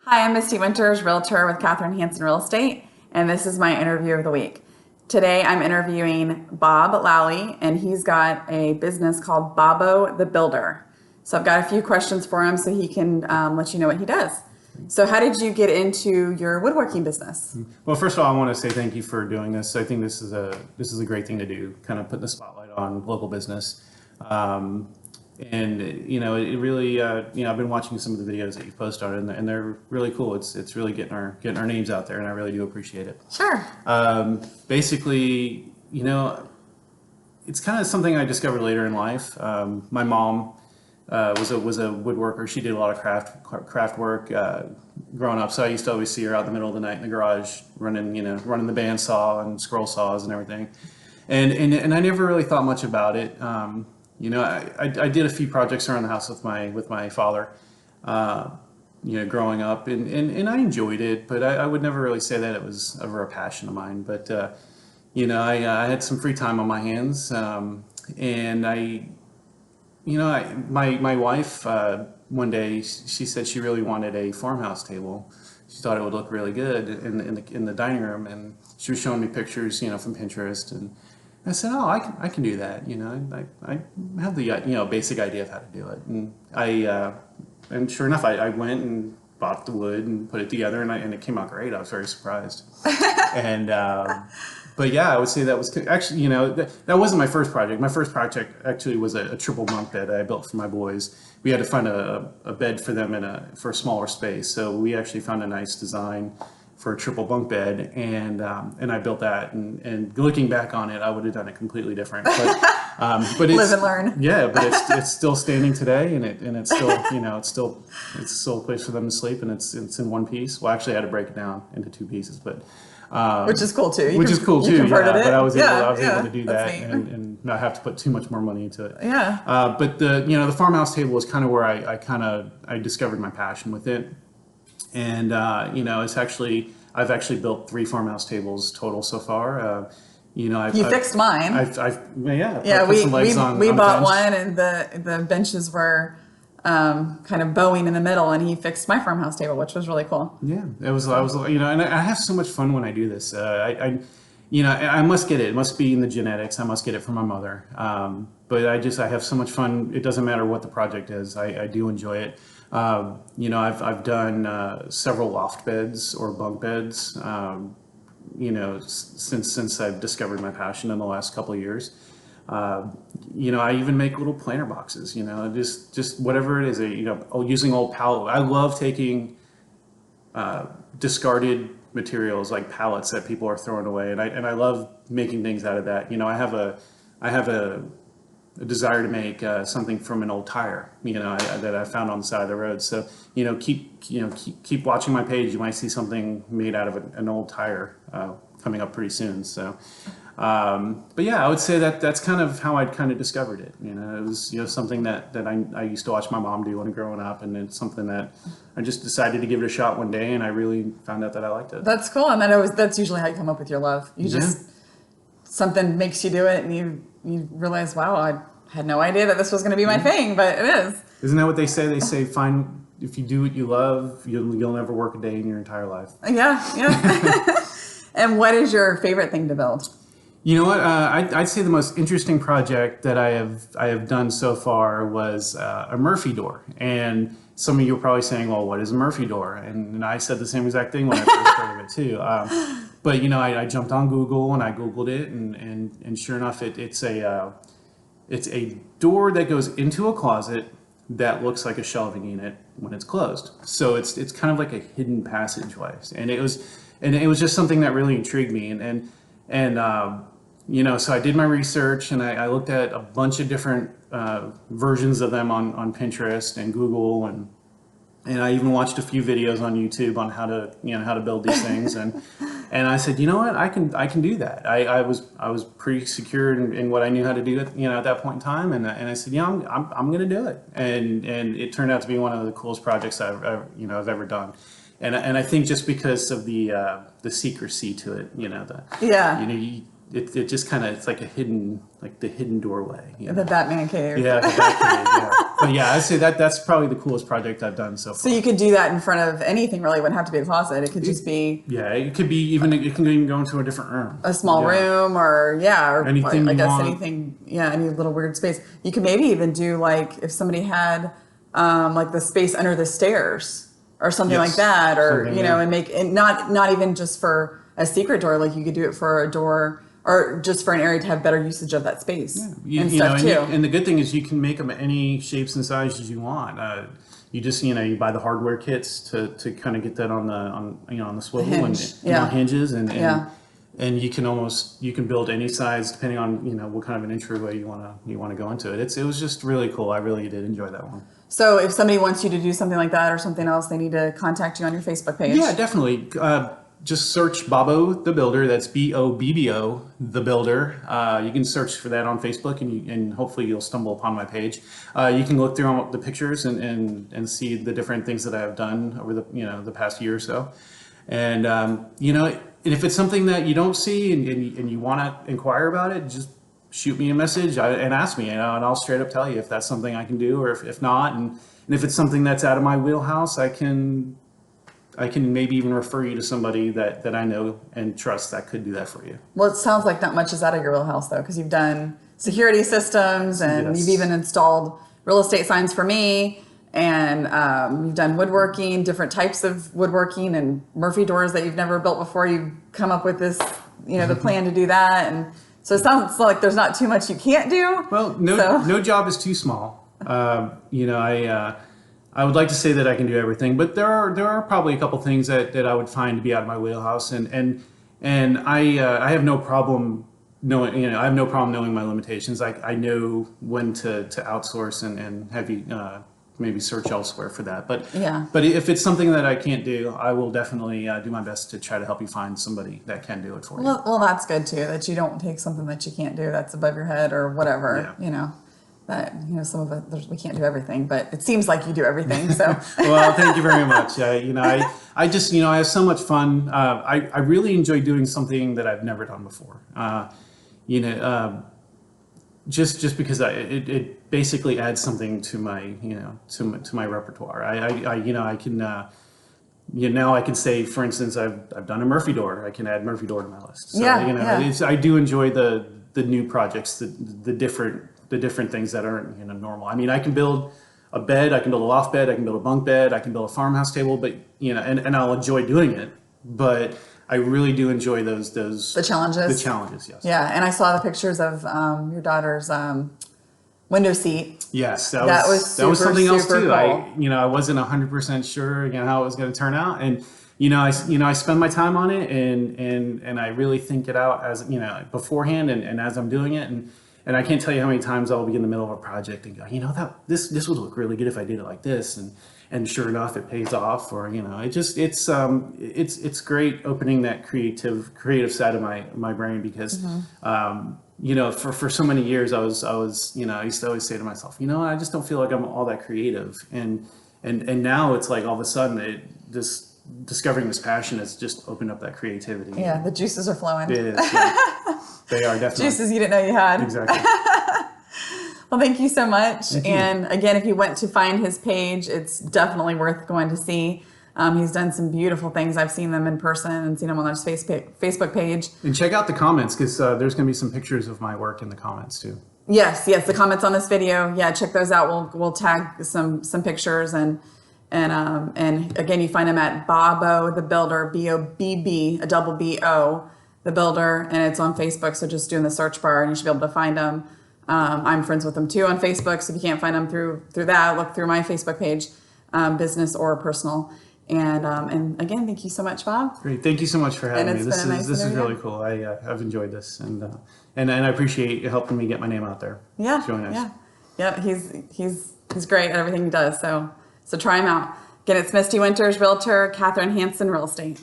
Hi, I'm Misty Winters, Realtor with Catherine Hanson Real Estate, and this is my interview of the week. Today I'm interviewing Bob Lally, and he's got a business called Bobo the Builder. So I've got a few questions for him so he can let you know what he does. So how did you get into your woodworking business? Well, first of all, I want to say thank you for doing this. I think this is a great thing to do, kind of put the spotlight on local business. And it really, I've been watching some of the videos that you post on it, and they're really cool. It's really getting our names out there, and I really do appreciate it. Sure. Basically, it's kind of something I discovered later in life. My mom was a woodworker. She did a lot of craft work growing up. So I used to always see her out in the middle of the night in the garage running the bandsaw and scroll saws and everything. And I never really thought much about it. I did a few projects around the house with my father, growing up, and I enjoyed it, but I would never really say that it was ever a passion of mine. But I had some free time on my hands, and my wife one day she said she really wanted a farmhouse table. She thought it would look really good in the dining room, and she was showing me pictures, from Pinterest, and I said, "Oh, I can do that." I have the basic idea of how to do it, and sure enough, I went and bought the wood and put it together, and it came out great. I was very surprised, and. But yeah, I would say that was actually, that wasn't my first project. My first project actually was a triple bunk bed that I built for my boys. We had to find a bed for them for a smaller space. So we actually found a nice design for a triple bunk bed, and I built that. And looking back on it, I would have done it completely different. But Live and learn. Yeah, but it's still standing today, and it's still it's still a place for them to sleep, and it's in one piece. Well, actually, I had to break it down into two pieces, but. Which is cool too. Which is cool too. Yeah, but I was able to do that neat. and not have to put too much more money into it. Yeah. But the farmhouse table was kind of where I discovered my passion with it, and I've actually built 3 farmhouse tables total so far. You fixed mine. We bought one, and the benches were kind of bowing in the middle, and he fixed my farmhouse table, which was really cool. Yeah, I was, and I have so much fun when I do this. I must get it. It must be in the genetics. I must get it from my mother. But I have so much fun. It doesn't matter what the project is. I do enjoy it. I've done several loft beds or bunk beds. Since I've discovered my passion in the last couple of years. I even make little planter boxes, just whatever it is, using old pallet. I love taking discarded materials like pallets that people are throwing away, and I love making things out of that. I have a desire to make something from an old tire, that I found on the side of the road. So, keep watching my page. You might see something made out of an old tire coming up pretty soon. So. But yeah, I would say that's kind of how I'd kind of discovered it. It was something that I used to watch my mom do when growing up, and it's something that I just decided to give it a shot one day, and I really found out that I liked it. That's cool, and that's usually how you come up with your love. Something makes you do it, and you realize, wow, I had no idea that this was going to be my thing, but it is. Isn't that what they say? They say, if you do what you love, you'll never work a day in your entire life. Yeah. And what is your favorite thing to build? You know what? I'd say the most interesting project that I have done so far was a Murphy door. And some of you are probably saying, "Well, what is a Murphy door?" And I said the same exact thing when I first heard of it too. But I jumped on Google and I Googled it, and sure enough, it's a door that goes into a closet that looks like a shelving unit when it's closed. So it's kind of like a hidden passageway, and it was just something that really intrigued me, so I did my research, and I looked at a bunch of different versions of them on Pinterest and Google, and I even watched a few videos on YouTube on how to build these things, and I said, you know what, I can do that. I was pretty secure in what I knew how to do at that point in time, and I said, I'm going to do it, and it turned out to be one of the coolest projects I've ever done. And I think just because of the secrecy to it, it just kind of, it's like the hidden doorway. The Batman cave. Yeah, the Batman cave. Yeah. But yeah, I'd say that's probably the coolest project I've done so far. So you could do that in front of anything really. It wouldn't have to be a closet. It could just be Yeah, it could be even, it can even go into a different room. a small Yeah. room or Anything I you guess want. anything, any little weird space. You could maybe even do like if somebody had like the space under the stairs or something like Yes, that, or something, yeah. and make it not even just for a secret door, like you could do it for a door or just for an area to have better usage of that space and stuff too. And the good thing is you can make them any shapes and sizes you want. You just you buy the hardware kits to kind of get that on the swivel hinge, and on hinges Yeah. and you can build any size depending on what kind of an entryway you want to go into it. It was just really cool. I really did enjoy that one. So if somebody wants you to do something like that or something else, they need to contact you on your Facebook page. Yeah, definitely. Just search Bobo the Builder. That's Bobbo the Builder. You can search for that on Facebook, and hopefully you'll stumble upon my page. You can look through the pictures and see the different things that I've done over the past year or so. And and if it's something that you don't see and you want to inquire about it, just shoot me a message and ask me, and I'll straight up tell you if that's something I can do or if not. And if it's something that's out of my wheelhouse, I can maybe even refer you to somebody that I know and trust that could do that for you. Well, it sounds like not much is out of your wheelhouse though, because you've done security systems and Yes. you've even installed real estate signs for me, and you've done woodworking, different types of woodworking, and Murphy doors that you've never built before. You've come up with this, the plan to do that, and so it sounds like there's not too much you can't do. Well, no job is too small. I would like to say that I can do everything, but there are probably a couple things that I would find to be out of my wheelhouse, and I have no problem knowing I have no problem knowing my limitations. I know when to outsource and have you maybe search elsewhere for that. But if it's something that I can't do, I will definitely do my best to try to help you find somebody that can do it for you. Well, that's good too, that you don't take something that you can't do, that's above your head or whatever. That some of it we can't do everything, but it seems like you do everything. So well, thank you very much. I just I have so much fun. I really enjoy doing something that I've never done before. Just because it basically adds something to my to my repertoire. I can now I can say, for instance, I've done a Murphy door. I can add Murphy door to my list. So I do enjoy the new projects, the different things that aren't normal. I mean, I can build a bed, I can build a loft bed, I can build a bunk bed, I can build a farmhouse table, but and I'll enjoy doing it. But I really do enjoy those the challenges. The challenges, yes. Yeah, and I saw the pictures of your daughter's window seat. Yes, that was something else too. Cool. I wasn't 100% sure how it was going to turn out, and I spend my time on it and I really think it out as beforehand and as I'm doing it, and I can't tell you how many times I'll be in the middle of a project and go, that this would look really good if I did it like this, and sure enough it pays off, or it's great opening that creative side of my brain, because for so many years I used to always say to myself, I just don't feel like I'm all that creative, and now it's like all of a sudden discovering this passion has just opened up that creativity. Yeah, the juices are flowing. It is. Yeah. They are definitely. Juices you didn't know you had. Exactly. Well, thank you so much. Thank you. And again, if you went to find his page, it's definitely worth going to see. He's done some beautiful things. I've seen them in person and seen them on his Facebook page. And check out the comments, because there's going to be some pictures of my work in the comments too. Yes, the comments on this video. Yeah, check those out. We'll tag some pictures, and again, you find him at Bobo the Builder, BOBB, a double BO, the Builder, and it's on Facebook. So just do in the search bar, and you should be able to find him. I'm friends with him too on Facebook, so if you can't find him through that, look through my Facebook page, business or personal. And again, thank you so much, Bob. Great, thank you so much for having me. This is really cool. I've enjoyed this, and I appreciate you helping me get my name out there. Yeah, it's really nice. Yeah. He's great at everything he does. So try him out. Again, it's Misty Winters, Realtor, Catherine Hansen, Real Estate.